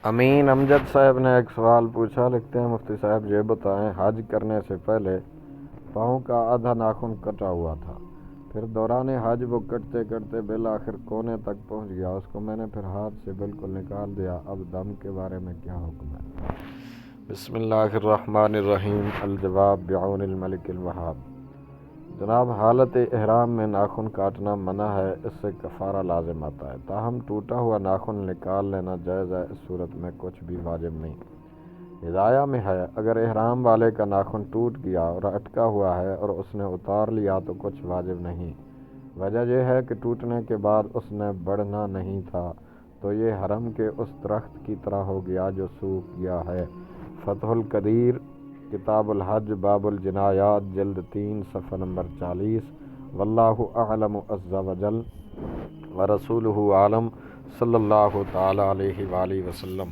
امین امجد صاحب نے ایک سوال پوچھا، لکھتے ہیں مفتی صاحب یہ بتائیں حج کرنے سے پہلے پاؤں کا آدھا ناخن کٹا ہوا تھا، پھر دوران حج وہ کٹتے کٹتے بالآخر کونے تک پہنچ گیا، اس کو میں نے پھر ہاتھ سے بالکل نکال دیا، اب دم کے بارے میں کیا حکم ہے؟ بسم اللہ الرحمن الرحیم۔ الجواب بعون الملک الوہاب۔ جناب، حالت احرام میں ناخن کاٹنا منع ہے، اس سے کفارہ لازم آتا ہے، تاہم ٹوٹا ہوا ناخن نکال لینا جائز ہے، اس صورت میں کچھ بھی واجب نہیں۔ ہدایہ میں ہے، اگر احرام والے کا ناخن ٹوٹ گیا اور اٹکا ہوا ہے اور اس نے اتار لیا تو کچھ واجب نہیں۔ وجہ یہ ہے کہ ٹوٹنے کے بعد اس نے بڑھنا نہیں تھا، تو یہ حرم کے اس درخت کی طرح ہو گیا جو سوکھ گیا ہے۔ فتح القدیر، کتاب الحج، باب الجنایات، جلد 3، صفحہ نمبر 40۔ واللہ اعلم عز وجل ورسولہ اعلم، صلی اللہ تعالی علیہ وآلہ وسلم۔